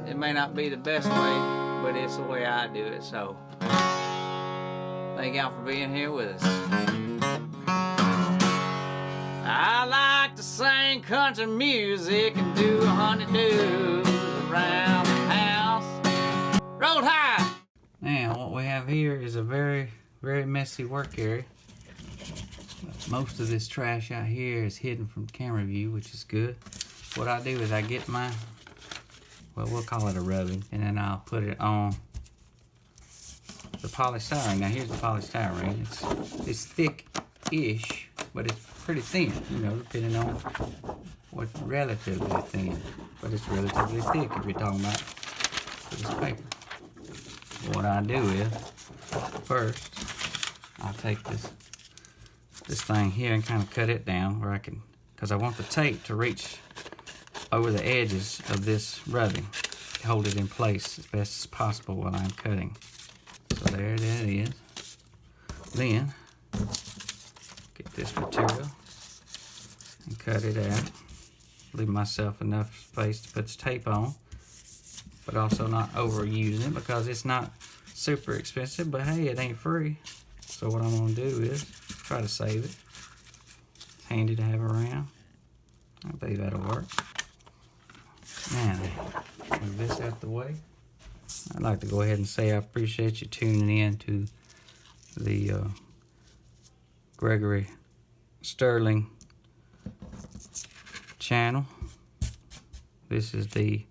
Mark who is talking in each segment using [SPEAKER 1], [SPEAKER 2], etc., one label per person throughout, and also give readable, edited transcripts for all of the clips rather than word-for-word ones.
[SPEAKER 1] It may not be the best way, but it's the way I do it. So thank y'all for being here with us. I like to sing country music and do honeydews around the house. Roll Tide! Now, what we have here is a very, very messy work area. Most of this trash out here is hidden from camera view, which is good. What I do is I get my, well, we'll call it a rubbing, and then I'll put it on the polystyrene. Now, here's the polystyrene. It's thick-ish, but it's pretty thin, you know, depending on what's relatively thin. But it's relatively thick if you're talking about this paper. What I do is, first, I'll take this thing here and kind of cut it down where I can, because I want the tape to reach over the edges of this rubbing, hold it in place as best as possible while I'm cutting. So there it is. Then, get this material and cut it out. Leave myself enough space to put the tape on, but also not overusing it because it's not super expensive, but hey, it ain't free. So what I'm gonna do is try to save it. It's handy to have around. I believe that'll work. Now, move this out the way. I'd like to go ahead and say I appreciate you tuning in to the Gregory Sterling channel. This is the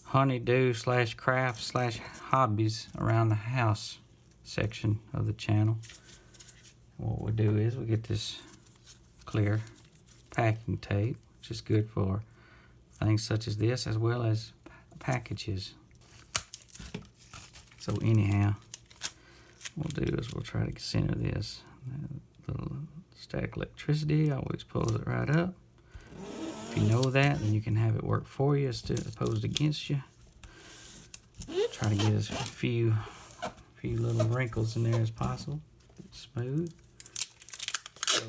[SPEAKER 1] honeydew / craft / hobbies around the house section of the channel. What we do is we get this clear packing tape, which is good for things such as this, as well as packages. So anyhow, what we'll do is we'll try to center this. Little static electricity always pulls it right up. If you know that, then you can have it work for you as opposed against you. Try to get as few little wrinkles in there as possible. Smooth. So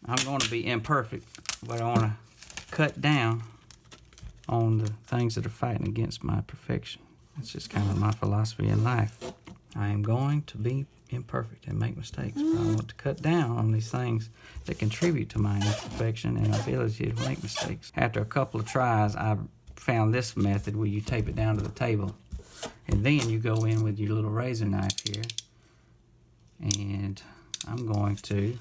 [SPEAKER 1] I'm going to be imperfect, but I want to cut down on the things that are fighting against my perfection. That's just kind of my philosophy in life. I am going to be imperfect and make mistakes, but I want to cut down on these things that contribute to my imperfection and ability to make mistakes. After a couple of tries, I found this method where you tape it down to the table, and then you go in with your little razor knife here, and I'm going to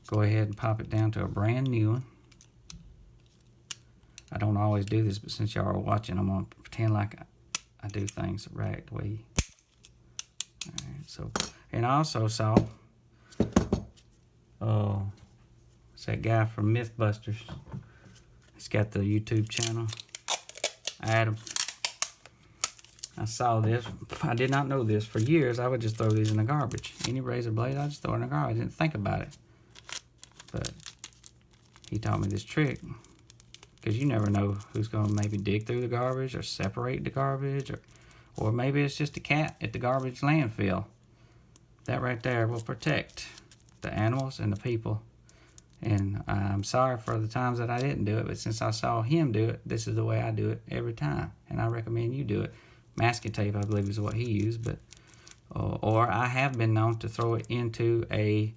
[SPEAKER 1] go ahead and pop it down to a brand new one. I don't always do this, but since y'all are watching, I'm going to pretend like I do things the right way. Alright, so, and I also saw, it's that guy from Mythbusters. He's got the YouTube channel, Adam. I saw this. I did not know this. For years, I would just throw these in the garbage. Any razor blade, I just throw it in the garbage. I didn't think about it. But he taught me this trick. Because you never know who's going to maybe dig through the garbage or separate the garbage, or maybe it's just a cat at the garbage landfill. That right there will protect the animals and the people. And I'm sorry for the times that I didn't do it, but since I saw him do it, this is the way I do it every time. And I recommend you do it. Masking tape, I believe, is what he used, but or I have been known to throw it into a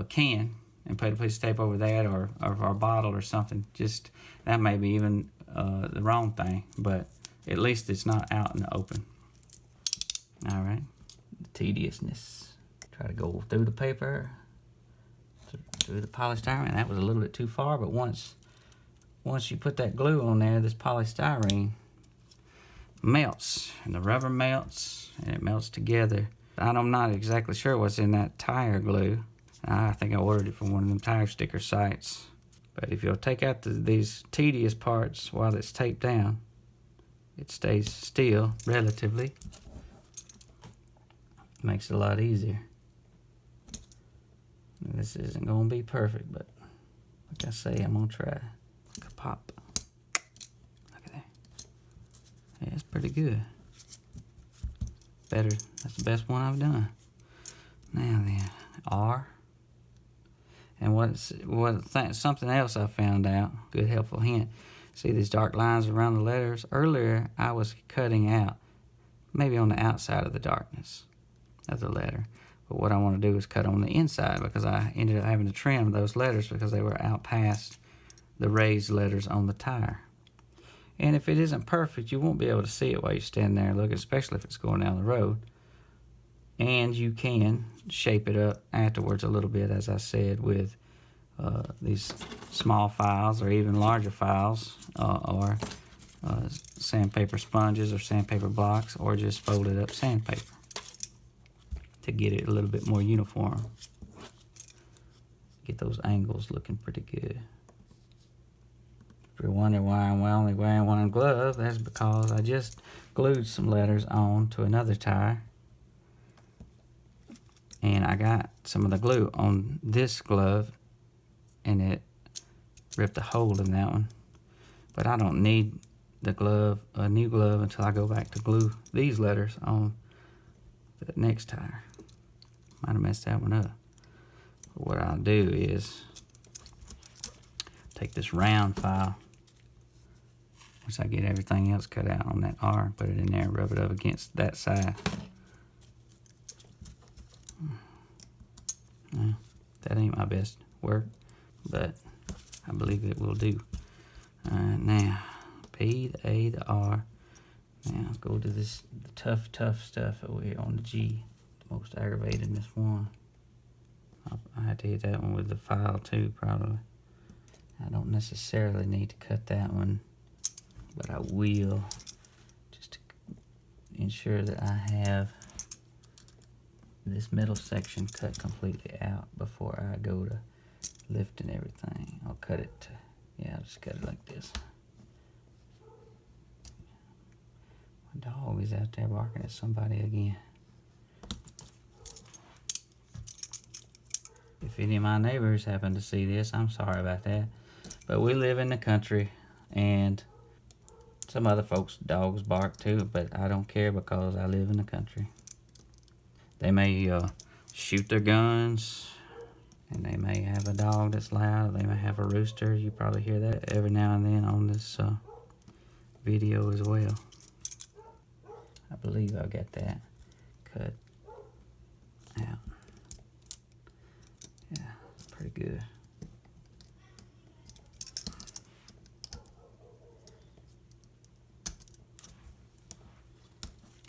[SPEAKER 1] can and put a piece of tape over that, or a bottle or something. Just that may be even the wrong thing, but at least it's not out in the open. All right, the tediousness. Try to go through the paper, through the polystyrene. That was a little bit too far, but once you put that glue on there, this polystyrene melts, and the rubber melts, and it melts together. I'm not exactly sure what's in that tire glue. I think I ordered it from one of them tire sticker sites. But if you'll take out these tedious parts while it's taped down, it stays still, relatively. Makes it a lot easier. This isn't going to be perfect, but like I say, I'm going to try. Like a pop. Look at that. Yeah, it's pretty good. Better. That's the best one I've done. Now then, R. And something else I found out, good helpful hint. See these dark lines around the letters? Earlier, I was cutting out, maybe on the outside of the darkness of the letter. But what I want to do is cut on the inside, because I ended up having to trim those letters because they were out past the raised letters on the tire. And if it isn't perfect, you won't be able to see it while you stand there and look, especially if it's going down the road. And you can shape it up afterwards a little bit, as I said, with these small files or even larger files, or sandpaper sponges or sandpaper blocks, or just folded up sandpaper to get it a little bit more uniform. Get those angles looking pretty good. If you're wondering why I'm only wearing one glove, that's because I just glued some letters on to another tire. And I got some of the glue on this glove, and it ripped a hole in that one. But I don't need a new glove, until I go back to glue these letters on the next tire. Might have messed that one up. But what I'll do is take this round file, once I get everything else cut out on that R, put it in there and rub it up against that side. Well, that ain't my best work, but I believe it will do. Alright, now, P, the A, the R. Now, let's go to this tough stuff over here on the G. The most aggravating this one. I had to hit that one with the file too, probably. I don't necessarily need to cut that one, but I will, just to ensure that I have this middle section cut completely out before I go to lifting everything. I'll cut it to, yeah, I'll just cut it like this. My dog is out there barking at somebody again. If any of my neighbors happen to see this, I'm sorry about that. But we live in the country, and some other folks' dogs bark too, but I don't care because I live in the country. They may shoot their guns, and they may have a dog that's loud. They may have a rooster. You probably hear that every now and then on this video as well. I believe I got that cut out. Yeah, pretty good.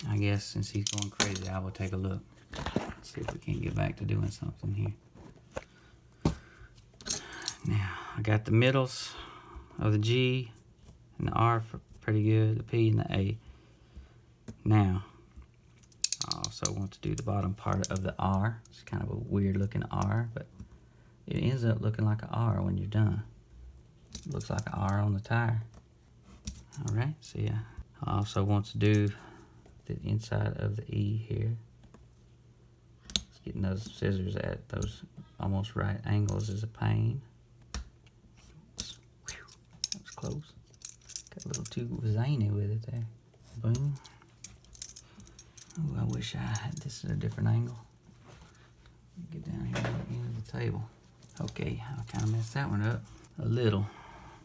[SPEAKER 1] I guess since he's going crazy, I will take a look. See if we can't get back to doing something here. Now, I got the middles of the G and the R for pretty good, the P and the A. Now, I also want to do the bottom part of the R. It's kind of a weird looking R, but it ends up looking like an R when you're done. It looks like an R on the tire. Alright, so yeah. I also want to do the inside of the E here. Just getting those scissors at those almost right angles is a pain. Whew, that was close. Got a little too zany with it there. Boom. Oh, I wish I had this at a different angle. Get down here at the end of the table. Okay, I kind of messed that one up a little,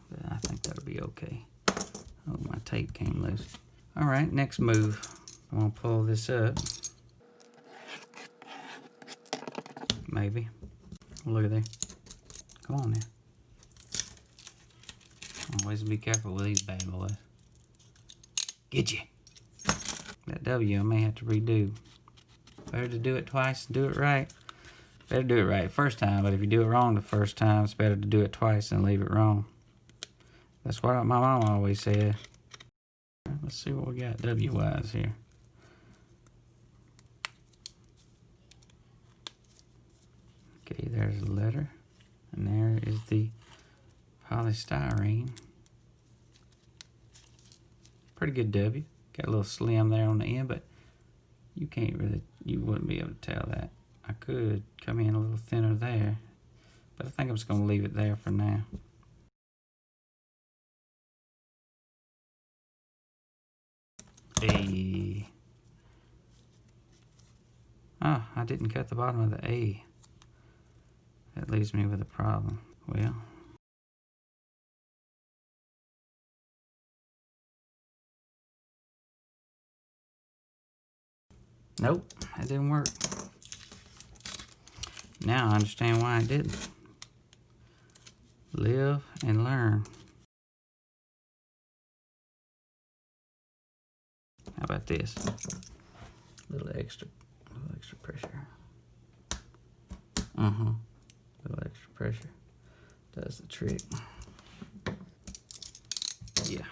[SPEAKER 1] but I think that'll be okay. Oh, my tape came loose. All right, next move. I'm gonna pull this up. Maybe. Look at there. Come on now. Always be careful with these bad boys. Get you. That W I may have to redo. Better to do it twice and do it right. Better do it right first time, but if you do it wrong the first time, it's better to do it twice and leave it wrong. That's what my mom always said. Let's see what we got W-wise here. Okay, there's the letter. And there is the polystyrene. Pretty good W. Got a little slim there on the end, but you can't really, you wouldn't be able to tell that. I could come in a little thinner there, but I think I'm just going to leave it there for now. A. Oh, I didn't cut the bottom of the A. that leaves me with a problem. Well, nope, that didn't work. Now I understand why it didn't. Live and learn. How about this? A little extra pressure. A little extra pressure does the trick. Yeah.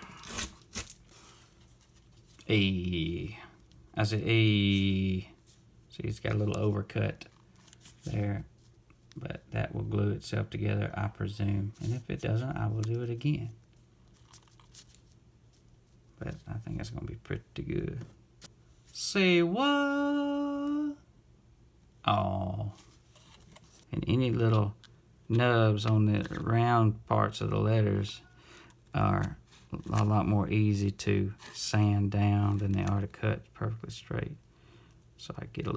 [SPEAKER 1] I said, see, it's got a little overcut there, but that will glue itself together, I presume. And if it doesn't, I will do it again. But I think it's gonna be pretty good. Say what? Oh. And any little nubs on the round parts of the letters are a lot more easy to sand down than they are to cut perfectly straight. So I get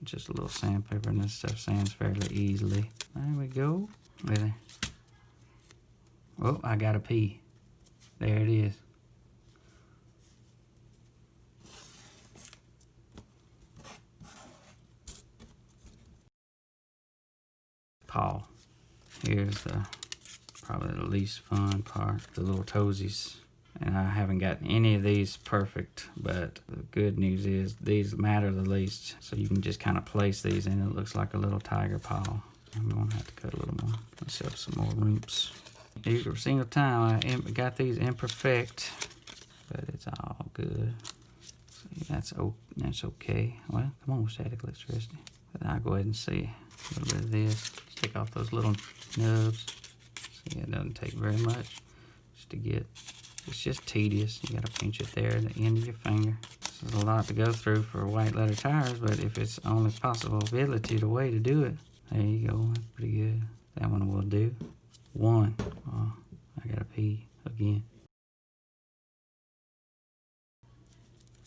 [SPEAKER 1] just a little sandpaper, and this stuff sands fairly easily. There we go. Really? Oh, I got a P. There it is. Paw. Here's probably the least fun part, the little toesies. And I haven't gotten any of these perfect, but the good news is these matter the least. So you can just kind of place these and it looks like a little tiger paw. I'm gonna have to cut a little more. Let's have some more roots. Every single time I got these imperfect, but it's all good. See, that's okay. Well, come on, static electricity. But I'll go ahead and see a little bit of this. Just take off those little nubs. See, it doesn't take very much just to get. It's just tedious. You gotta pinch it there at the end of your finger. This is a lot to go through for white letter tires, but if it's only possibility, the way to do it, there you go. That's pretty good. That one will do. One. Oh, I got a P again.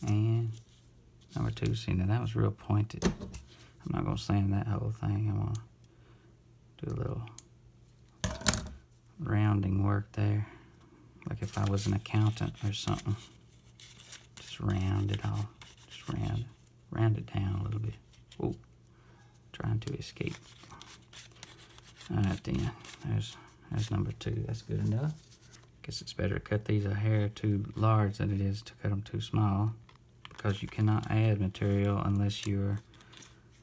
[SPEAKER 1] And number two. See, now that was real pointed. I'm not gonna sand that whole thing. I'm gonna do a little rounding work there. Like if I was an accountant or something. Just round it all. Just round it down a little bit. Oh, trying to escape. Alright then, there's number two. That's good enough. Guess it's better to cut these a hair too large than it is to cut them too small, because you cannot add material unless you're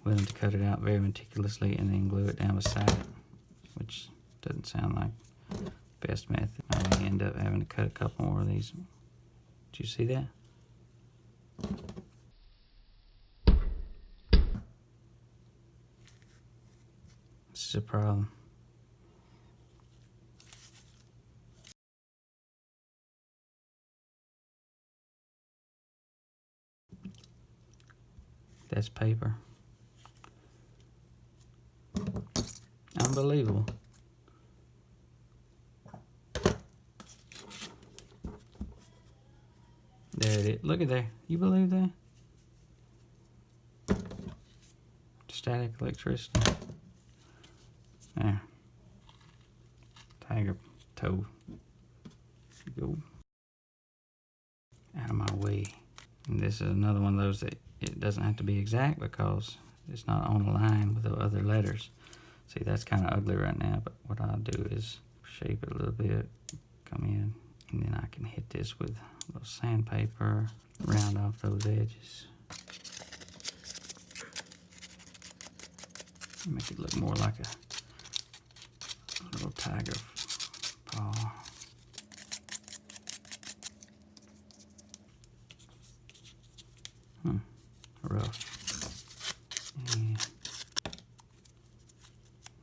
[SPEAKER 1] willing to cut it out very meticulously and then glue it down beside it, which doesn't sound like the best method. I may end up having to cut a couple more of these. Did you see that? This is a problem. That's paper. Unbelievable. There it is. Look at there. You believe that? Static electricity. There. Tiger toe. Go. Out of my way. And this is another one of those that it doesn't have to be exact because it's not on a line with the other letters. See, that's kind of ugly right now, but what I'll do is shape it a little bit, come in, and then I can hit this with a little sandpaper, round off those edges. Make it look more like a little tiger paw. Rough. And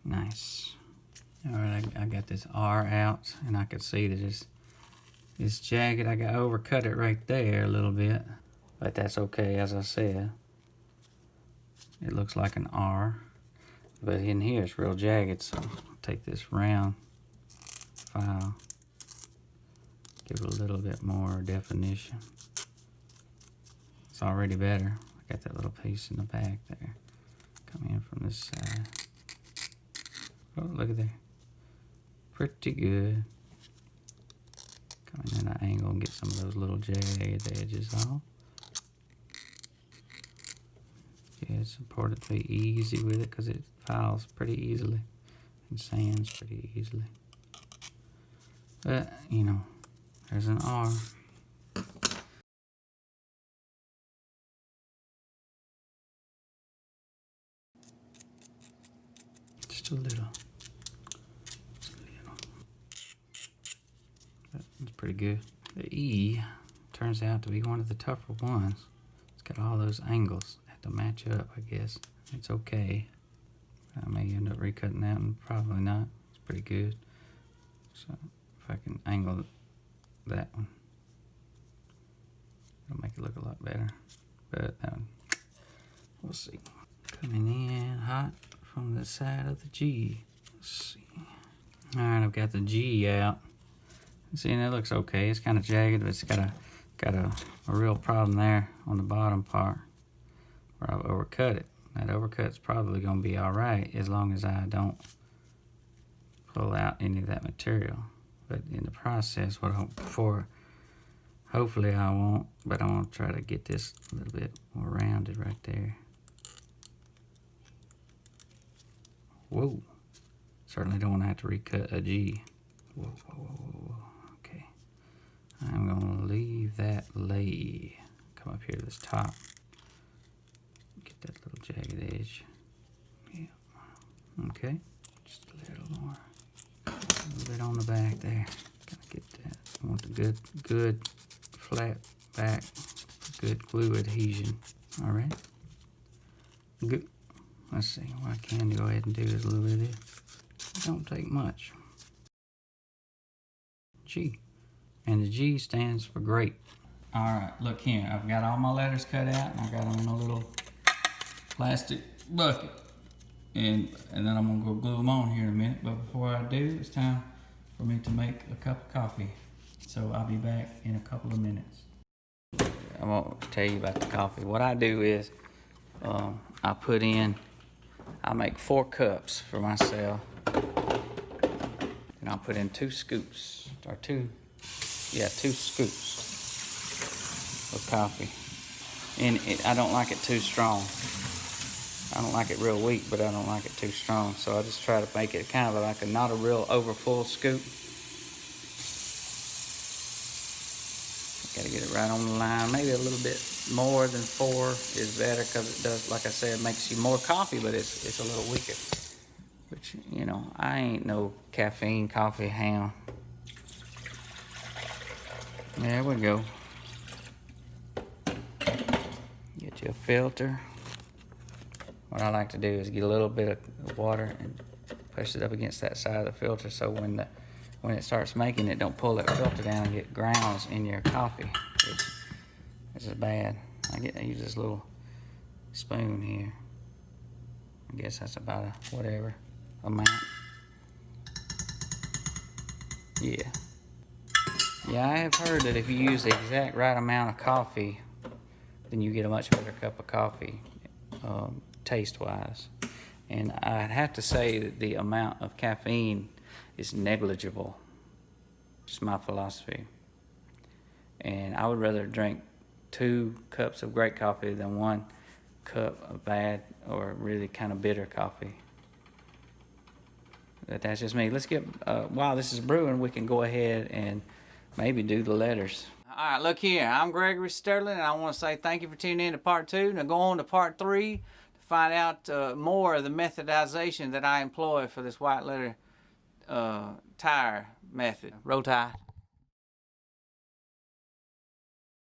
[SPEAKER 1] nice. Alright, I got this R out, and I could see that it's jagged. I got overcut it right there a little bit, but that's okay. As I said, it looks like an R, but in here it's real jagged. So I'll take this round file, give it a little bit more definition. It's already better. I got that little piece in the back there. Come in from this side. Oh, look at there. Pretty good. Come in at an angle and get some of those little jagged edges off. Yeah, it's important to be easy with it because it files pretty easily and sands pretty easily. But, you know, there's an R. Just a little. That's pretty good. The E turns out to be one of the tougher ones. It's got all those angles. Have to match up, I guess. It's okay. I may end up recutting that and probably not. It's pretty good. So if I can angle that one, it'll make it look a lot better. But that one, we'll see. Coming in hot from the side of the G. Let's see. Alright, I've got the G out. See, and it looks okay. It's kind of jagged, but it's got a real problem there on the bottom part where I've overcut it. That overcut's probably going to be all right as long as I don't pull out any of that material. But in the process, hopefully I won't, but I want to try to get this a little bit more rounded right there. Whoa. Certainly don't want to have to recut a G. Whoa, whoa, whoa, whoa. Okay. I'm going to leave that lay. Come up here to this top. Get that little jagged edge. Yeah. Okay. Just a little more. A little bit on the back there. Gotta get that. I want the good flat back. Good glue adhesion. All right. Good. Let's see. What I can go ahead and do is a little bit of this. It don't take much. G. And the G stands for grape. Alright, look here. I've got all my letters cut out and I got them in a little plastic bucket. And then I'm going to go glue them on here in a minute. But before I do, it's time for me to make a cup of coffee. So I'll be back in a couple of minutes. I won't tell you about the coffee. What I do is I make 4 cups for myself. And I'll put in 2 scoops, or 2 scoops of coffee. And I don't like it too strong. I don't like it real weak, but I don't like it too strong. So I just try to make it kind of like not a real over full scoop. Gotta get it right on the line. Maybe a little bit more than 4 is better because it does, like I said, it makes you more coffee, but it's a little weaker. Which, you know, I ain't no caffeine coffee hound. There we go. Get you a filter. What I like to do is get a little bit of water and push it up against that side of the filter so when it starts making it, don't pull that filter down and get grounds in your coffee. This is bad. I use this little spoon here. I guess that's about a whatever amount. Yeah. Yeah, I have heard that if you use the exact right amount of coffee, then you get a much better cup of coffee, taste-wise. And I'd have to say that the amount of caffeine is negligible. Just my philosophy. And I would rather drink 2 cups of great coffee than 1 cup of bad or really kind of bitter coffee. But that's just me. Let's get, while this is brewing, we can go ahead and maybe do the letters. All right, look here. I'm Gregory Sterling, and I want to say thank you for tuning in to part 2. Now go on to part 3 to find out more of the methodization that I employ for this white letter tire method. Roll Tide.